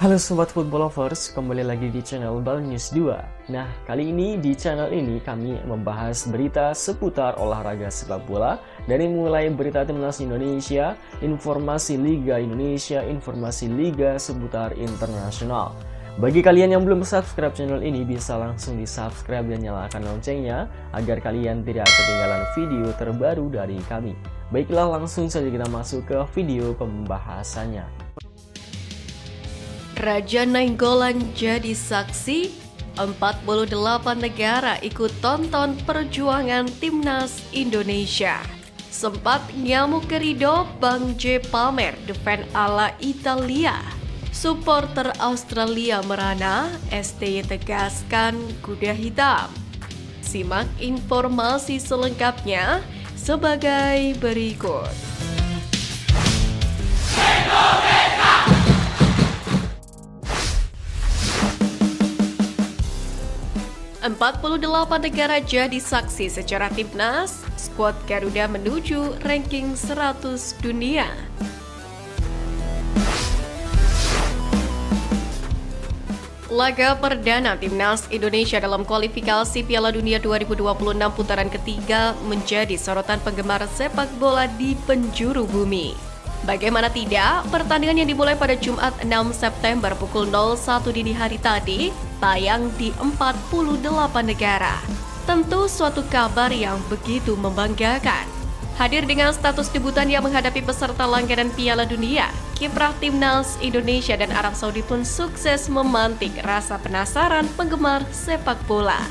Halo Sobat Football Lovers, kembali lagi di channel Bal News 2. Nah, kali ini di channel ini kami membahas berita seputar olahraga sepak bola dari mulai berita timnas Indonesia, informasi Liga Indonesia, informasi Liga seputar internasional. Bagi kalian yang belum subscribe channel ini, bisa langsung di subscribe dan nyalakan loncengnya agar kalian tidak ketinggalan video terbaru dari kami. Baiklah, langsung saja kita masuk ke video pembahasannya. Raja Nainggolan jadi saksi, 48 negara ikut tonton perjuangan timnas Indonesia. Sempat nyamuk kerido, Bang J pamer defend ala Italia. Supporter Australia merana, STY tegaskan kuda hitam. Simak informasi selengkapnya sebagai berikut. 48 negara jadi saksi secara timnas, skuad Garuda menuju ranking 100 dunia. Laga perdana timnas Indonesia dalam kualifikasi Piala Dunia 2026 putaran ketiga menjadi sorotan penggemar sepak bola di penjuru bumi. Bagaimana tidak, pertandingan yang dimulai pada Jumat 6 September pukul 01 dini hari tadi tayang di 48 negara. Tentu suatu kabar yang begitu membanggakan. Hadir dengan status debutan yang menghadapi peserta langganan Piala Dunia, kiprah timnas Indonesia dan Arab Saudi pun sukses memantik rasa penasaran penggemar sepak bola.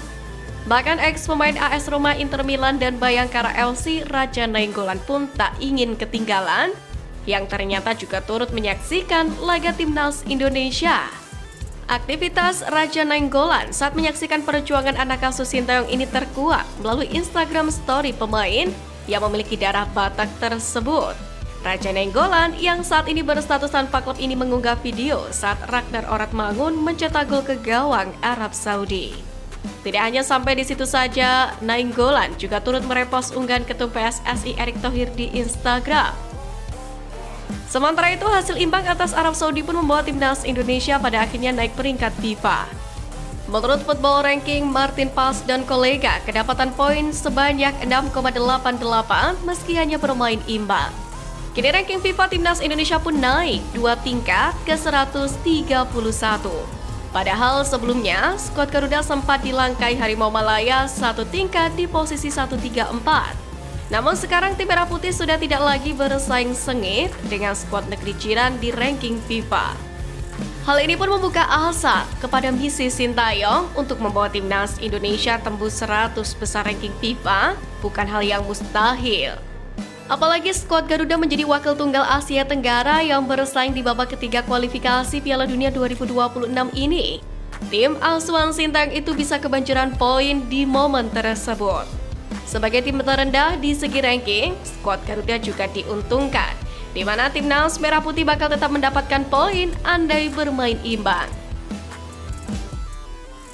Bahkan ex-pemain AS Roma, Inter Milan, dan Bayangkara FC Raja Nainggolan pun tak ingin ketinggalan, yang ternyata juga turut menyaksikan laga timnas Indonesia. Aktivitas Raja Nainggolan saat menyaksikan perjuangan anak asuh Sinteyong ini terkuak melalui Instagram story pemain yang memiliki darah Batak tersebut. Raja Nainggolan yang saat ini berstatus tanpa klub ini mengunggah video saat Ragnar Oratmangun mencetak gol ke gawang Arab Saudi. Tidak hanya sampai di situ saja, Nainggolan juga turut merepost unggahan Ketum PSSI Erick Thohir di Instagram. Sementara itu, hasil imbang atas Arab Saudi pun membawa timnas Indonesia pada akhirnya naik peringkat FIFA. Menurut Football Ranking, Martin Paes dan kolega kedapatan poin sebanyak 6,88 meski hanya bermain imbang. Kini ranking FIFA timnas Indonesia pun naik 2 tingkat ke 131. Padahal sebelumnya, skuad Garuda sempat dilangkai Harimau Malaya 1 tingkat di posisi 134. Namun sekarang tim Merah Putih sudah tidak lagi bersaing sengit dengan skuad negeri jiran di ranking FIFA. Hal ini pun membuka asa kepada misi Sinteyong untuk membawa timnas Indonesia tembus 100 besar ranking FIFA, bukan hal yang mustahil. Apalagi skuad Garuda menjadi wakil tunggal Asia Tenggara yang bersaing di babak ketiga kualifikasi Piala Dunia 2026 ini. Tim asuhan Sinteyong itu bisa kebanjiran poin di momen tersebut. Sebagai tim terendah di segi ranking, skuad Garuda juga diuntungkan, di mana timnas Merah Putih bakal tetap mendapatkan poin andai bermain imbang.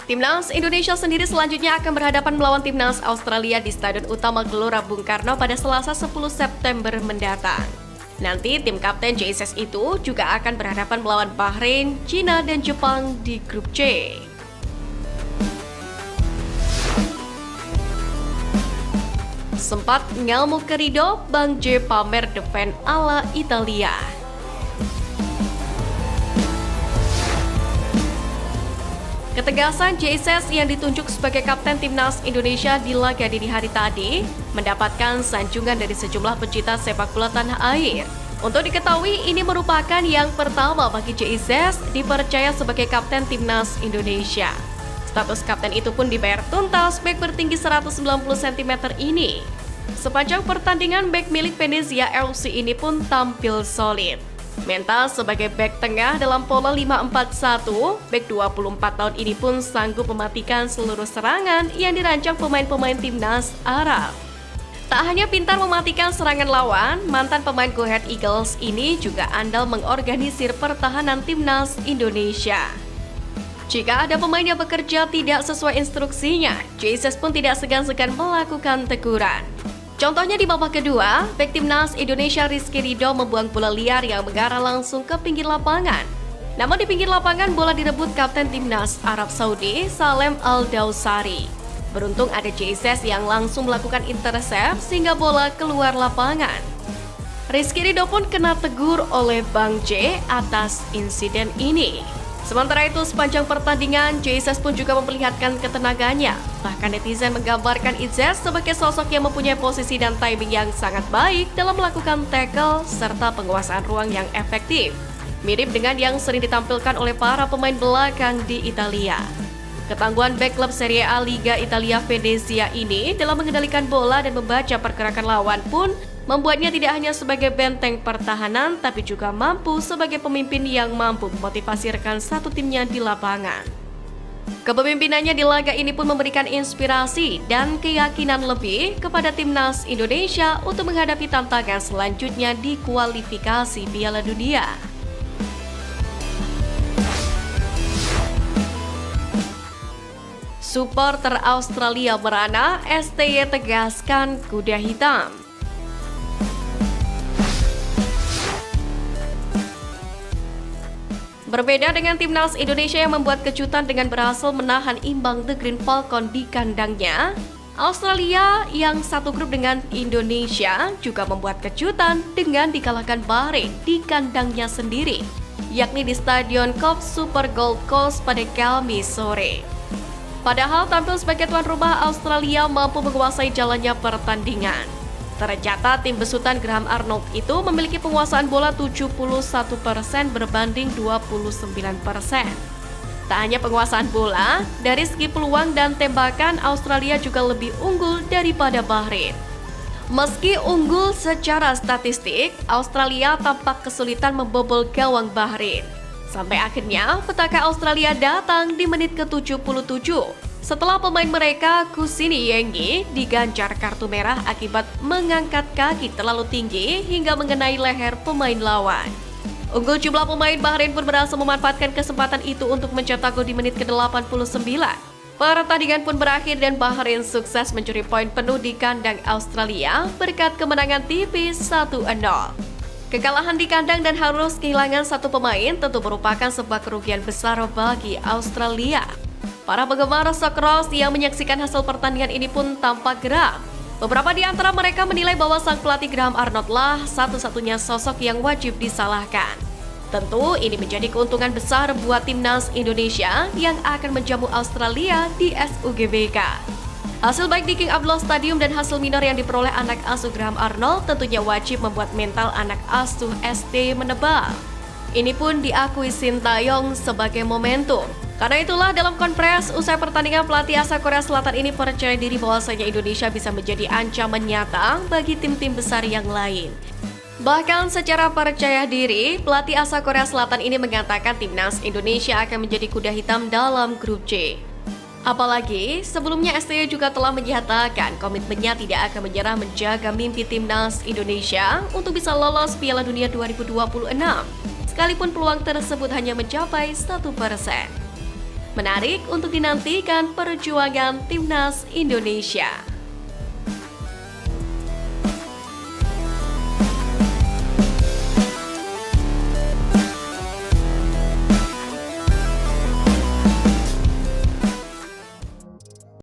Timnas Indonesia sendiri selanjutnya akan berhadapan melawan timnas Australia di Stadion Utama Gelora Bung Karno pada Selasa 10 September mendatang. Nanti tim kapten JSS itu juga akan berhadapan melawan Bahrain, China, dan Jepang di grup C. Sempat ngamuk kerido, Bang J pamer defend ala Italia. Ketegasan JSS yang ditunjuk sebagai kapten timnas Indonesia di laga dini hari tadi mendapatkan sanjungan dari sejumlah pecinta sepak bola tanah air. Untuk diketahui, ini merupakan yang pertama bagi JSS dipercaya sebagai kapten timnas Indonesia. Status kapten itu pun dibayar tuntas bek bertinggi 190 cm ini. Sepanjang pertandingan, bek milik Venezia FC ini pun tampil solid. Mental sebagai bek tengah dalam pola 5-4-1, bek 24 tahun ini pun sanggup mematikan seluruh serangan yang dirancang pemain-pemain timnas Arab. Tak hanya pintar mematikan serangan lawan, mantan pemain Go Ahead Eagles ini juga andal mengorganisir pertahanan timnas Indonesia. Jika ada pemain yang bekerja tidak sesuai instruksinya, JSS pun tidak segan-segan melakukan teguran. Contohnya di babak kedua, bek timnas Indonesia Rizky Ridho membuang bola liar yang mengarah langsung ke pinggir lapangan. Namun di pinggir lapangan bola direbut Kapten Timnas Arab Saudi, Salem Al-Dawsari. Beruntung ada Jesus yang langsung melakukan intercept sehingga bola keluar lapangan. Rizky Ridho pun kena tegur oleh Bang J atas insiden ini. Sementara itu sepanjang pertandingan, Jesus pun juga memperlihatkan ketenagaannya. Bahkan netizen menggambarkan Izes sebagai sosok yang mempunyai posisi dan timing yang sangat baik dalam melakukan tackle serta penguasaan ruang yang efektif. Mirip dengan yang sering ditampilkan oleh para pemain belakang di Italia. Ketangguhan bek klub Serie A Liga Italia Venezia ini dalam mengendalikan bola dan membaca pergerakan lawan pun membuatnya tidak hanya sebagai benteng pertahanan, tapi juga mampu sebagai pemimpin yang mampu memotivasi rekan satu timnya di lapangan. Kepemimpinannya di laga ini pun memberikan inspirasi dan keyakinan lebih kepada timnas Indonesia untuk menghadapi tantangan selanjutnya di kualifikasi Piala Dunia. Supporter Australia merana, STY tegaskan kuda hitam. Berbeda dengan timnas Indonesia yang membuat kejutan dengan berhasil menahan imbang The Green Falcon di kandangnya, Australia yang satu grup dengan Indonesia juga membuat kejutan dengan dikalahkan Bahrain di kandangnya sendiri, yakni di Stadion Cobb Super Gold Coast pada Kamis sore. Padahal tampil sebagai tuan rumah, Australia mampu menguasai jalannya pertandingan. Tercatat tim besutan Graham Arnold itu memiliki penguasaan bola 71% berbanding 29%. Tak hanya penguasaan bola, dari segi peluang dan tembakan Australia juga lebih unggul daripada Bahrain. Meski unggul secara statistik, Australia tampak kesulitan membobol gawang Bahrain. Sampai akhirnya petaka Australia datang di menit ke-77 setelah pemain mereka Kusini Yengi diganjar kartu merah akibat mengangkat kaki terlalu tinggi hingga mengenai leher pemain lawan. Unggul jumlah pemain, Bahrain pun berhasil memanfaatkan kesempatan itu untuk mencetak gol di menit ke-89. Pertandingan pun berakhir dan Bahrain sukses mencuri poin penuh di kandang Australia berkat kemenangan tipis 1-0. Kekalahan di kandang dan harus kehilangan satu pemain tentu merupakan sebuah kerugian besar bagi Australia. Para penggemar Socceroos yang menyaksikan hasil pertandingan ini pun tampak geram. Beberapa di antara mereka menilai bahwa sang pelatih Graham Arnold lah satu-satunya sosok yang wajib disalahkan. Tentu ini menjadi keuntungan besar buat timnas Indonesia yang akan menjamu Australia di SUGBK. Hasil baik di King Abdullah Stadium dan hasil minor yang diperoleh anak asuh Graham Arnold tentunya wajib membuat mental anak asuh SD menebal. Ini pun diakui Sintayong sebagai momentum. Karena itulah dalam konferensi usai pertandingan, pelatih asal Korea Selatan ini percaya diri bahwasanya Indonesia bisa menjadi ancaman nyata bagi tim-tim besar yang lain. Bahkan secara percaya diri, pelatih asal Korea Selatan ini mengatakan timnas Indonesia akan menjadi kuda hitam dalam grup C. Apalagi sebelumnya STY juga telah menyatakan komitmennya tidak akan menyerah menjaga mimpi timnas Indonesia untuk bisa lolos Piala Dunia 2026, sekalipun peluang tersebut hanya mencapai 1%. Menarik untuk dinantikan perjuangan timnas Indonesia.